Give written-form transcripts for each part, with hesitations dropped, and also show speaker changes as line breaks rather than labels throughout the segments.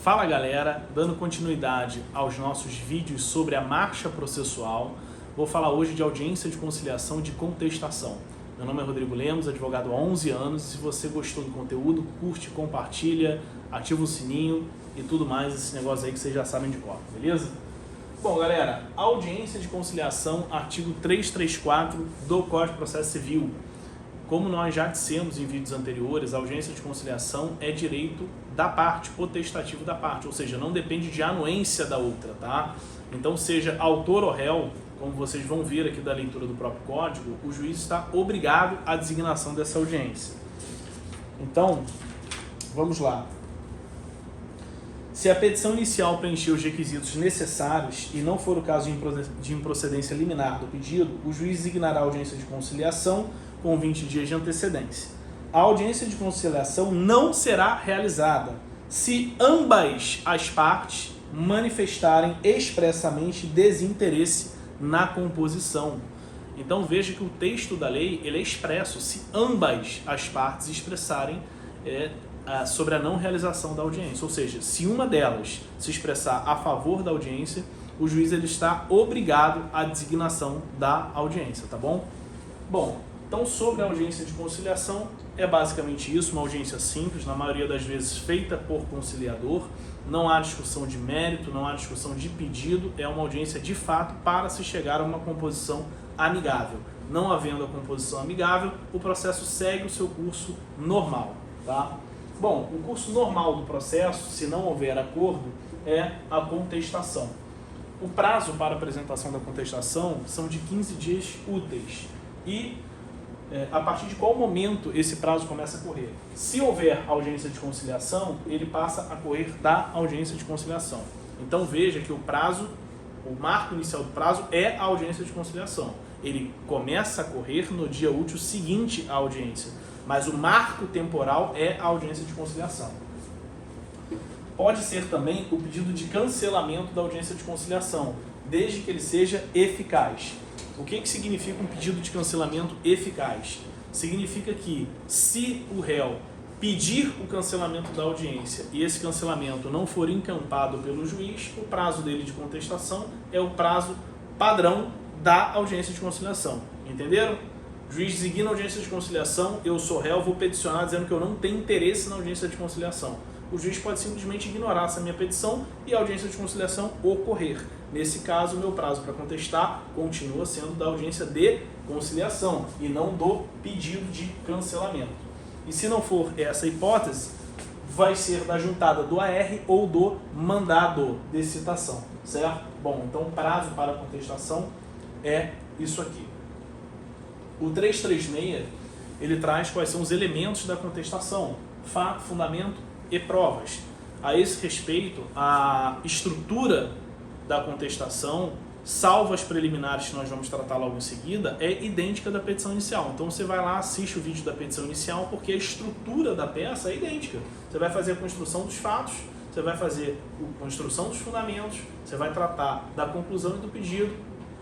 Fala galera, dando continuidade aos nossos vídeos sobre a marcha processual, vou falar hoje de audiência de conciliação de contestação. Meu nome é Rodrigo Lemos, advogado há 11 anos, e se você gostou do conteúdo, curte, compartilha, ativa o sininho e tudo mais, esse negócio aí que vocês já sabem de cor, beleza? Bom galera, audiência de conciliação, artigo 334 do Código de Processo Civil. Como nós já dissemos em vídeos anteriores, a audiência de conciliação é direito da parte, potestativo da parte, ou seja, não depende de anuência da outra, tá? Então, seja autor ou réu, como vocês vão ver aqui da leitura do próprio código, o juiz está obrigado à designação dessa audiência. Então, vamos lá. Se a petição inicial preencher os requisitos necessários e não for o caso de improcedência liminar do pedido, o juiz designará a audiência de conciliação com 20 dias de antecedência. A audiência de conciliação não será realizada se ambas as partes manifestarem expressamente desinteresse na composição. Então veja que o texto da lei ele é expresso se ambas as partes expressarem sobre a não realização da audiência. Ou seja, se uma delas se expressar a favor da audiência, o juiz ele está obrigado à designação da audiência, tá bom? Bom, então sobre a audiência de conciliação, é basicamente isso, uma audiência simples, na maioria das vezes feita por conciliador, não há discussão de mérito, não há discussão de pedido, é uma audiência de fato para se chegar a uma composição amigável. Não havendo a composição amigável, o processo segue o seu curso normal, tá? Bom, o curso normal do processo, se não houver acordo, é a contestação. O prazo para apresentação da contestação são de 15 dias úteis e a partir de qual momento esse prazo começa a correr? Se houver audiência de conciliação, ele passa a correr da audiência de conciliação. Então veja que o marco inicial do prazo é a audiência de conciliação. Ele começa a correr no dia útil seguinte à audiência, mas o marco temporal é a audiência de conciliação. Pode ser também o pedido de cancelamento da audiência de conciliação, desde que ele seja eficaz. O que significa um pedido de cancelamento eficaz? Significa que, se o réu pedir o cancelamento da audiência e esse cancelamento não for encampado pelo juiz, o prazo dele de contestação é o prazo padrão da audiência de conciliação. Entenderam? O juiz designa a audiência de conciliação, eu sou réu, vou peticionar dizendo que eu não tenho interesse na audiência de conciliação. O juiz pode simplesmente ignorar essa minha petição e a audiência de conciliação ocorrer. Nesse caso, o meu prazo para contestar continua sendo da audiência de conciliação e não do pedido de cancelamento. E se não for essa hipótese, vai ser da juntada do AR ou do mandado de citação, certo? Bom, então o prazo para contestação é isso aqui. O 336, ele traz quais são os elementos da contestação, fato, fundamento e provas. A esse respeito, a estrutura da contestação, salvo as preliminares que nós vamos tratar logo em seguida, é idêntica da petição inicial. Então você vai lá, assiste o vídeo da petição inicial, porque a estrutura da peça é idêntica. Você vai fazer a construção dos fatos, você vai fazer a construção dos fundamentos, você vai tratar da conclusão e do pedido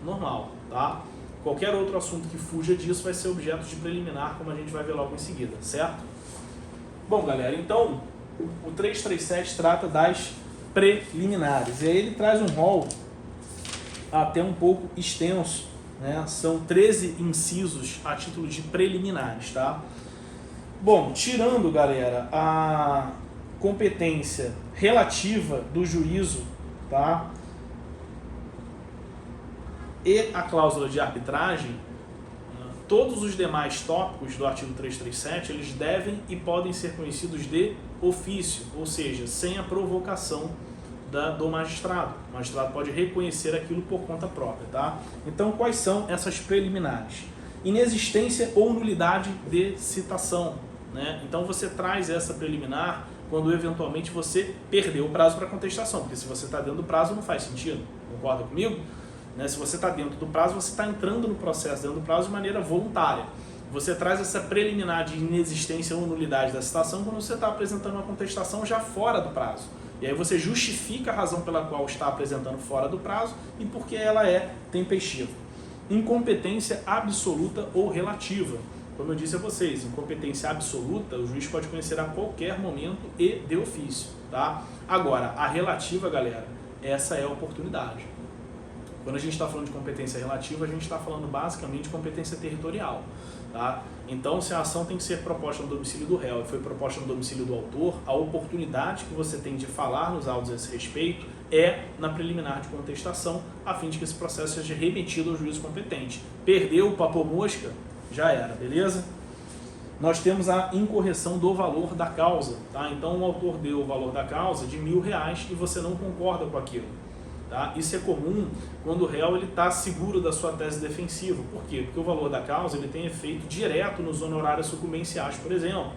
normal, tá? Qualquer outro assunto que fuja disso vai ser objeto de preliminar, como a gente vai ver logo em seguida, certo? Bom, galera, então o 337 trata das preliminares. E aí ele traz um rol até um pouco extenso, né? São 13 incisos a título de preliminares, tá? Bom, tirando, galera, a competência relativa do juízo, tá? E a cláusula de arbitragem, todos os demais tópicos do artigo 337, eles devem e podem ser conhecidos de ofício, ou seja, sem a provocação do magistrado. O magistrado pode reconhecer aquilo por conta própria, tá? Então, quais são essas preliminares? Inexistência ou nulidade de citação, né? Então, você traz essa preliminar quando eventualmente você perdeu o prazo para contestação, porque se você está dentro do prazo não faz sentido, concorda comigo? Né? Se você está dentro do prazo, você está entrando no processo dentro do prazo de maneira voluntária. Você traz essa preliminar de inexistência ou nulidade da citação quando você está apresentando uma contestação já fora do prazo. E aí você justifica a razão pela qual está apresentando fora do prazo e porque ela é tempestiva. Incompetência absoluta ou relativa. como eu disse a vocês, incompetência absoluta, o juiz pode conhecer a qualquer momento e de ofício, tá? Agora, a relativa, galera, essa é a oportunidade. Quando a gente está falando de competência relativa, a gente está falando basicamente de competência territorial, tá? Então, se a ação tem que ser proposta no domicílio do réu e foi proposta no domicílio do autor, a oportunidade que você tem de falar nos autos a esse respeito é na preliminar de contestação, a fim de que esse processo seja remetido ao juízo competente. Perdeu, papou mosca, já era, beleza? Nós temos a incorreção do valor da causa, tá? Então, o autor deu o valor da causa de R$1.000 e você não concorda com aquilo. Tá? Isso é comum quando o réu está seguro da sua tese defensiva. Por quê? Porque o valor da causa ele tem efeito direto nos honorários sucumbenciais, por exemplo.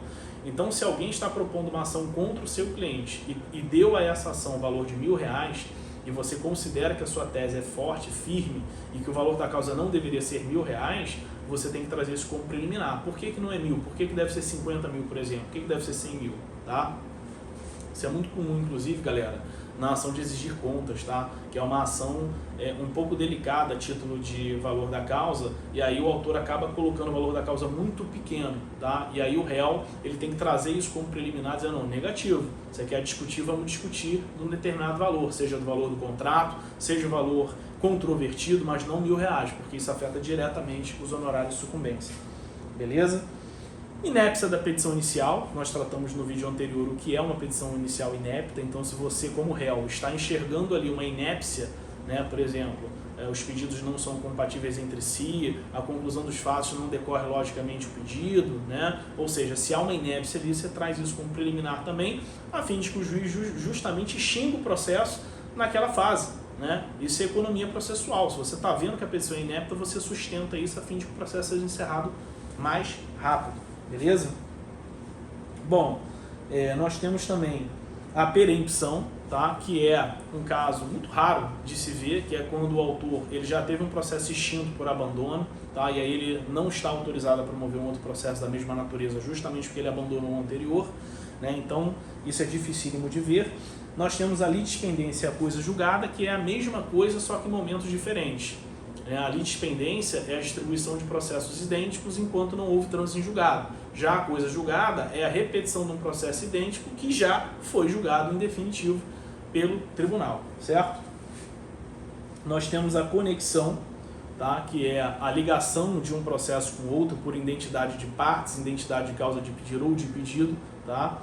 Então, se alguém está propondo uma ação contra o seu cliente e deu a essa ação o valor de R$1.000 e você considera que a sua tese é forte, firme e que o valor da causa não deveria ser R$1.000, você tem que trazer isso como preliminar. Por que não é 1.000? Por que deve ser 50 mil, por exemplo? Por que deve ser 100 mil? Tá? Isso é muito comum, inclusive, galera, na ação de exigir contas, tá? Que é uma ação um pouco delicada a título de valor da causa, e aí o autor acaba colocando o valor da causa muito pequeno, tá? E aí o réu ele tem que trazer isso como preliminar, dizendo, não, negativo, você quer discutir, vamos discutir de um determinado valor, seja do valor do contrato, seja o valor controvertido, mas não R$1.000, porque isso afeta diretamente os honorários de sucumbência, beleza? Inépcia da petição inicial, nós tratamos no vídeo anterior o que é uma petição inicial inépta, então se você como réu está enxergando ali uma inépcia, né, por exemplo, os pedidos não são compatíveis entre si, a conclusão dos fatos não decorre logicamente o pedido, né, ou seja, se há uma inépcia ali, você traz isso como preliminar também, a fim de que o juiz justamente extinga o processo naquela fase, né, isso é economia processual, se você está vendo que a petição é inépta, você sustenta isso a fim de que o processo seja encerrado mais rápido. Beleza? Bom, nós temos também a perempção, tá? Que é um caso muito raro de se ver, que é quando o autor ele já teve um processo extinto por abandono, tá? E aí ele não está autorizado a promover um outro processo da mesma natureza, justamente porque ele abandonou o anterior, né? Então, isso é dificílimo de ver. Nós temos a litispendência e a coisa julgada, que é a mesma coisa, só que em momentos diferentes. A litispendência é a distribuição de processos idênticos enquanto não houve trânsito em julgado. Já a coisa julgada é a repetição de um processo idêntico que já foi julgado em definitivo pelo tribunal, certo? Nós temos a conexão, tá? Que é a ligação de um processo com outro por identidade de partes, identidade de causa de pedir ou de pedido, tá?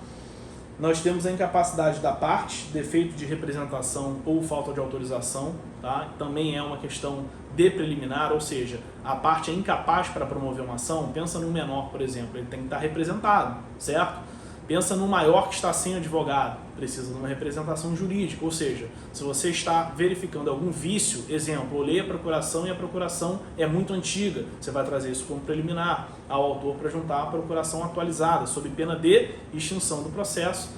Nós temos a incapacidade da parte, defeito de representação ou falta de autorização, tá? Também é uma questão de preliminar, ou seja, a parte é incapaz para promover uma ação. Pensa num menor, por exemplo, ele tem que estar representado, certo? Pensa no maior que está sem advogado, precisa de uma representação jurídica, ou seja, se você está verificando algum vício, exemplo, olhei a procuração e a procuração é muito antiga, você vai trazer isso como preliminar ao autor para juntar a procuração atualizada, sob pena de extinção do processo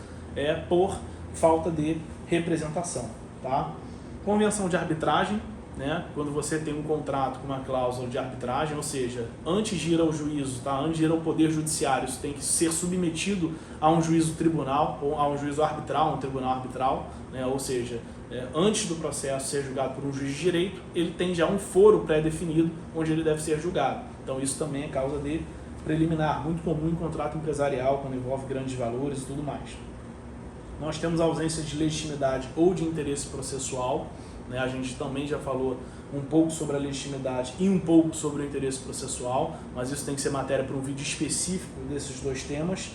por falta de representação, tá? Convenção de arbitragem, né? Quando você tem um contrato com uma cláusula de arbitragem, ou seja, antes de ir ao juízo, tá? Antes de ir ao poder judiciário, isso tem que ser submetido a um juízo tribunal, ou a um juízo arbitral, um tribunal arbitral, né? Ou seja, antes do processo ser julgado por um juiz de direito, ele tem já um foro pré-definido onde ele deve ser julgado. Então isso também é causa de preliminar, muito comum em contrato empresarial, quando envolve grandes valores e tudo mais. Nós temos a ausência de legitimidade ou de interesse processual, né? A gente também já falou um pouco sobre a legitimidade e um pouco sobre o interesse processual, mas isso tem que ser matéria para um vídeo específico desses dois temas.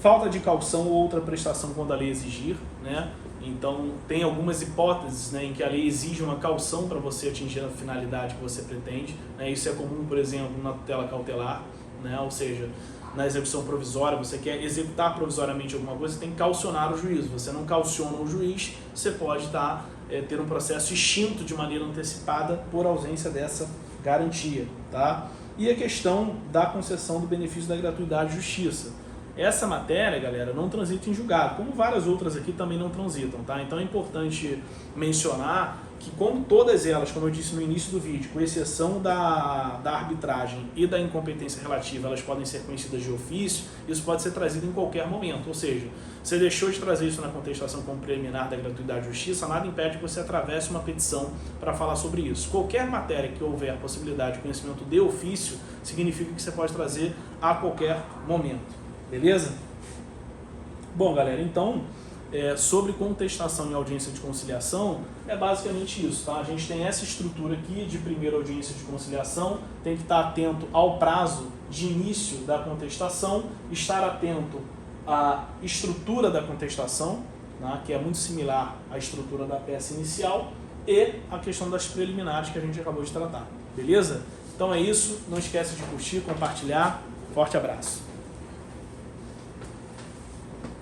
Falta de caução ou outra prestação quando a lei exigir, né? Então, tem algumas hipóteses, né, em que a lei exige uma caução para você atingir a finalidade que você pretende, né? Isso é comum, por exemplo, na tutela cautelar, né? Ou seja, na execução provisória, você quer executar provisoriamente alguma coisa, você tem que caucionar o juiz. Você não cauciona o juiz, você pode ter um processo extinto de maneira antecipada por ausência dessa garantia, tá? E a questão da concessão do benefício da gratuidade de justiça. Essa matéria, galera, não transita em julgado, como várias outras aqui também não transitam, tá? Então é importante mencionar que, como todas elas, como eu disse no início do vídeo, com exceção da arbitragem e da incompetência relativa, elas podem ser conhecidas de ofício, isso pode ser trazido em qualquer momento. Ou seja, você deixou de trazer isso na contestação como preliminar da gratuidade e justiça, nada impede que você atravesse uma petição para falar sobre isso. Qualquer matéria que houver possibilidade de conhecimento de ofício, significa que você pode trazer a qualquer momento. Beleza? Bom, galera, então, sobre contestação em audiência de conciliação, é basicamente isso, tá? A gente tem essa estrutura aqui de primeira audiência de conciliação, tem que estar atento ao prazo de início da contestação, estar atento à estrutura da contestação, né, que é muito similar à estrutura da peça inicial, e a questão das preliminares que a gente acabou de tratar, beleza? Então é isso, não esquece de curtir, compartilhar, forte abraço!